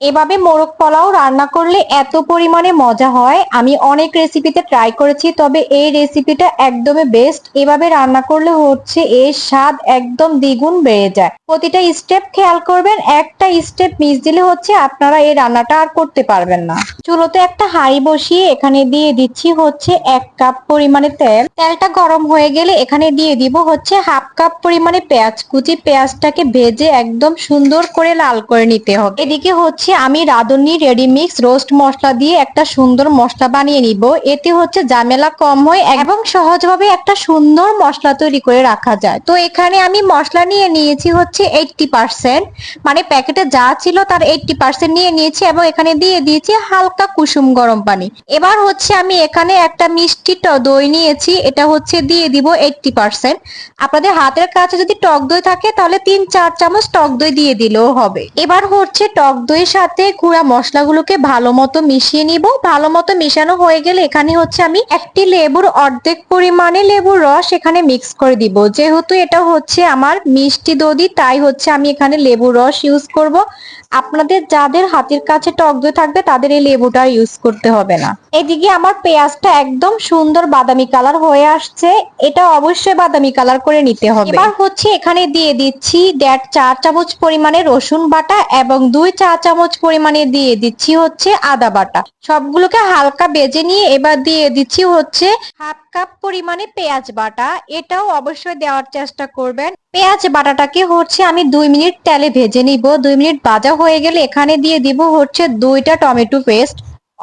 এভাবে মোরগ পোলাও রান্না করলে এত পরিমাণে মজা হয়। আমি অনেক রেসিপিতে ট্রাই করেছি, তবে এই রেসিপিটা একদমই বেস্ট। এভাবে রান্না করলে হচ্ছে এর স্বাদ একদম দ্বিগুণ বেড়ে যায়। প্রতিটা স্টেপ খেয়াল করবেন, একটা স্টেপ মিস দিলে হচ্ছে আপনারা এই রান্নাটা আর করতে পারবেন না। চুলোতে একটা হাঁড়ি বসিয়ে এখানে দিয়ে দিচ্ছি হচ্ছে 1 কাপ পরিমাণে তেল। তেলটা গরম হয়ে গেলে এখানে দিয়ে দিব হচ্ছে 1/2 কাপ পরিমাণে পেঁয়াজ কুচি। পেঁয়াজটাকে ভেজে একদম সুন্দর করে লাল করে নিতে হবে। এদিকে হচ্ছে আমি রাঁধুনি রেডি মিক্স রোস্ট মশলা দিয়ে একটা সুন্দর মশলা বানিয়ে নিব। এতে হচ্ছে ঝামেলা কম হয় এবং সহজভাবে একটা সুন্দর মশলা তৈরি করে রাখা যায়। তো এখানে আমি মশলা নিয়ে নিয়েছি হচ্ছে 80%, মানে প্যাকেটে যা ছিল তার 80% নিয়ে নিয়েছি এবং এখানে দিয়ে দিয়েছি হালকা কুসুম গরম পানি। এবার হচ্ছে আমি এখানে একটা মিষ্টি দই নিয়েছি, এটা হচ্ছে দিয়ে দিব 80%। আপনাদের হাতের কাছে যদি টক দই থাকে তাহলে 3-4 চামচ টক দই দিয়ে দিলেও হবে। এবার হচ্ছে টক দইয়ের সাথে গুঁড়া মশলাগুলোকে ভালো মতো মিশিয়ে নিব। ভালো মতো মিশানো হয়ে গেলে এখানে হচ্ছে আমি একটি লেবুর অর্ধেক পরিমাণে লেবুর রস এখানে মিক্স করে দিব। যেহেতু এটা হচ্ছে আমার মিষ্টি দধি, তাই হচ্ছে আমি এখানে লেবুর রস ইউজ করব। আপনাদের যাদের হাতের কাছে টক দই থাকবে তাদের এই লেবুটা ইউজ করতে হবে না। এদিকে আমার পেঁয়াজটা একদম সুন্দর বাদামি কালার হয়ে আসছে, এটা অবশ্যই বাদামি কালার করে নিতে হবে। এবার হচ্ছে এখানে দিয়ে দিচ্ছি 1.5 চামচ পরিমাণে রসুন বাটা এবং 2 চা চামচ পরিমাণে দিয়ে দিচ্ছি হচ্ছে আদা বাটা। সবগুলোকে হালকা ভেজে নিয়ে এবার দিয়ে দিচ্ছি হচ্ছে 1/2 কাপ পরিমাণে পেঁয়াজ বাটা। এটাও অবশ্যই দেওয়ার চেষ্টা করবেন। পেঁয়াজ বাটাটাকে হচ্ছে আমি 2 মিনিট তেলে ভেজে নিব। 2 মিনিট ভাজা হয়ে গেলে এখানে দিয়ে দিব হচ্ছে 2টা টমেটো পেস্ট।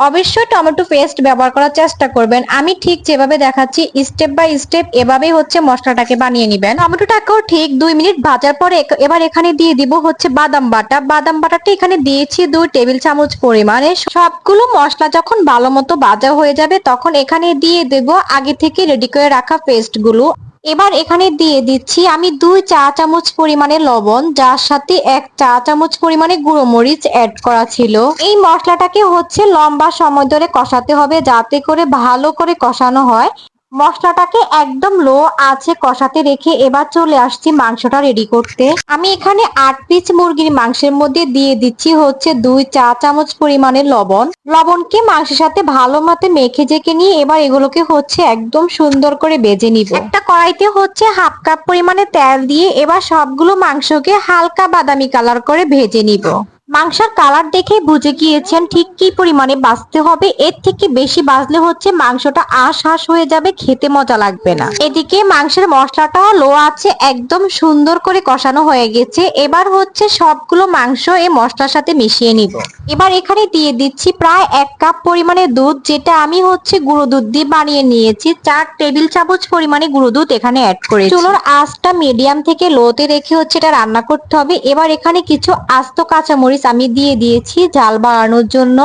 অবশ্যই টমেটো পেস্ট ব্যবহার করার চেষ্টা করবেন। আমি ঠিক যেভাবে দেখাচ্ছি স্টেপ বাই স্টেপ এভাবেই হচ্ছে মশলাটাকে বানিয়ে নিবেন। টমেটোটাকেও ঠিক 2 মিনিট ভাজার পরে এবার এখানে দিয়ে দিব হচ্ছে বাদাম বাটা। বাদাম বাটাটা এখানে দিয়েছি 2 টেবিল চামচ পরিমাণে। সবগুলো মশলা যখন ভালো মতো ভাজা হয়ে যাবে তখন এখানে দিয়ে দেব আগে থেকে রেডি করে রাখা পেস্ট গুলো। এবার এখানে দিয়ে দিচ্ছি আমি 2 চা চামচ পরিমাণে লবণ, যার সাথে 1 চা চামচ পরিমাণে গুঁড়ো মরিচ অ্যাড করা ছিল। এই মশলাটাকে হচ্ছে লম্বা সময় ধরে কষাতে হবে, যাতে করে ভালো করে কষানো হয়। মশলাটাকে একদম লো আছে কষাতে রেখে এবার চলে আসছি মাংসটা রেডি করতে। আমি এখানে 8 পিস মুরগির মাংসের মধ্যে দিয়ে দিচ্ছি হচ্ছে 2 চা চামচ পরিমাণে লবণ। লবণকে মাংসের সাথে ভালো মতো মেখে জেকে নিয়ে এবার এগুলোকে হচ্ছে একদম সুন্দর করে ভেজে নিব। একটা কড়াইতে হচ্ছে 1/2 কাপ পরিমাণে তেল দিয়ে এবার সবগুলো মাংসকে হালকা বাদামি কালার করে ভেজে নিব। মাংসের কালার দেখে বুঝে গিয়েছেন ঠিক কি পরিমাণে ভাজতে হবে। এর থেকে বেশি ভাজলে হচ্ছে মাংসটা আঁশ আঁশ হয়ে যাবে, খেতে মজা লাগবে না। এদিকে মাংসের মশলাটাও লো আছে একদম সুন্দর করে কষানো হয়ে গেছে। এবার হচ্ছে সবগুলো মাংস এই মশলার সাথে মিশিয়ে নিব। এবার এখানে দিয়ে দিচ্ছি প্রায় 1 কাপ পরিমাণে দুধ, যেটা আমি হচ্ছে গুঁড়ো দুধ দিয়ে বানিয়ে নিয়েছি। 4 টেবিল চামচ পরিমাণে গুঁড়ো দুধ এখানে অ্যাড করেছি। চুলার আঁচটা মিডিয়াম থেকে লোতে রেখে হচ্ছে এটা রান্না করতে হবে। এবার এখানে কিছু আস্ত কাঁচামরিচ আমি দিয়ে দিয়েছি ঝাল বাড়ানোর জন্য,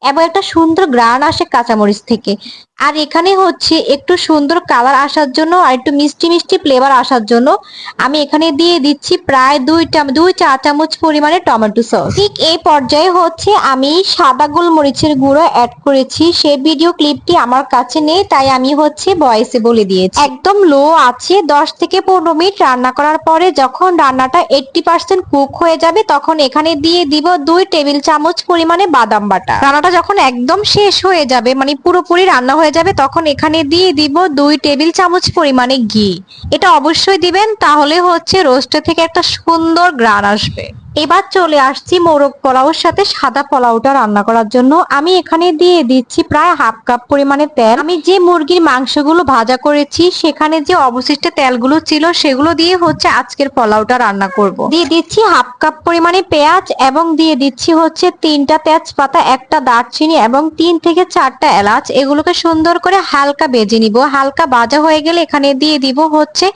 এবং একটা সুন্দর গ্রান আসে কাঁচামরিচ থেকে। আর এখানে হচ্ছে একটু সুন্দর কালার আসার জন্য আর একটু মিষ্টি মিষ্টি ফ্লেভার আসার জন্য আমি এখানে দিয়ে দিচ্ছি প্রায় 2 চা চামচ পরিমাণে টমেটো সস। ঠিক এই পর্যায়ে হচ্ছে আমি সাদা গোলমরিচের গুঁড়ো অ্যাড করেছি। সেই ভিডিও ক্লিপটি আমার কাছে নেই, তাই আমি হচ্ছে ভয়েসে বলে দিয়েছি। একদম লো আছে 10 থেকে 15 মিনিট রান্না করার পরে যখন রান্নাটা 80% কুক হয়ে যাবে তখন এখানে দিয়ে দিব 2 টেবিল চামচ পরিমাণে বাদাম বাটা। রান্নাটা যখন একদম শেষ হয়ে যাবে, মানে পুরোপুরি রান্না হয়ে যাবে, তখন এখানে দিয়ে দিব 2 টেবিল চামচ পরিমাণে ঘি। এটা অবশ্যই দিবেন, তাহলে হচ্ছে রোস্টে থেকে একটা সুন্দর গ্রান আসবে। এবার চলে আসছি মোরগ পোলাওর সাথে সাদা পোলাওটা রান্না করার জন্য। আমি এখানে দিয়ে দিচ্ছি প্রায় 1/2 কাপ পরিমাণে তেল। আমি যে মুরগির মাংসগুলো ভাজা করেছি সেখানে যে অবশিষ্ট তেলগুলো ছিল সেগুলো দিয়ে হচ্ছে আজকের পোলাওটা রান্না করব। দিয়ে দিচ্ছি 1/2 কাপ পরিমাণে পেঁয়াজ এবং দিয়ে দিচ্ছি হচ্ছে 3টা তেজপাতা, একটা দারচিনি এবং 3 থেকে 4টা এলাচ। এগুলোকে সুন্দর করে হালকা ভেজে নিব। হালকা ভাজা হয়ে গেলে এখানে দিয়ে দিব হচ্ছে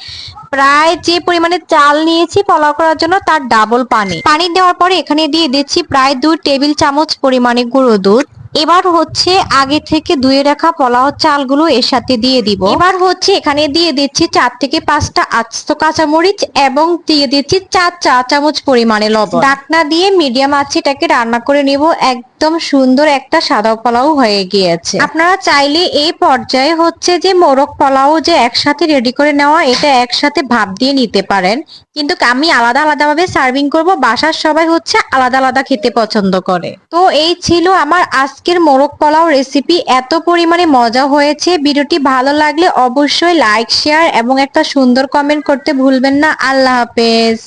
প্রায় যে পরিমাণে চাল নিয়েছি পোলাও করার জন্য তার ডাবল পানি। পানি দেওয়ার পরে এখানে দিয়ে দিচ্ছি প্রায় 2 টেবিল চামচ পরিমাণে গুঁড়ো দুধ। এবার হচ্ছে আগে থেকে ধুয়ে রাখা পোলাও চালগুলো এর সাথে দিয়ে দিব। এবার হচ্ছে এখানে দিয়ে দিচ্ছি 4 থেকে 5টা আস্ত কাঁচামরিচ এবং দিয়ে দিচ্ছি 4 চা চামচ পরিমাণে লবণ। ঢাকনা দিয়ে মিডিয়াম আঁচে এটাকে রান্না করে নিব। একদম সুন্দর একটা সাদা পোলাও হয়ে গিয়েছে। আপনারা চাইলে এই পর্যায়ে হচ্ছে যে মোরগ পোলাও যে একসাথে রেডি করে নেওয়া, এটা একসাথে ভাপ দিয়ে নিতে পারেন। কিন্তু আমি আলাদা আলাদা ভাবে সার্ভিং করব, বাসার সবাই হচ্ছে আলাদা আলাদা খেতে পছন্দ করে। তো এই ছিল আমার আজকের মোরগ পোলাও রেসিপি। এত পরিমাণে মজা হয়েছে। ভিডিওটি ভালো লাগলে অবশ্যই লাইক, শেয়ার এবং একটা সুন্দর কমেন্ট করতে ভুলবেন না। আল্লাহ হাফেজ।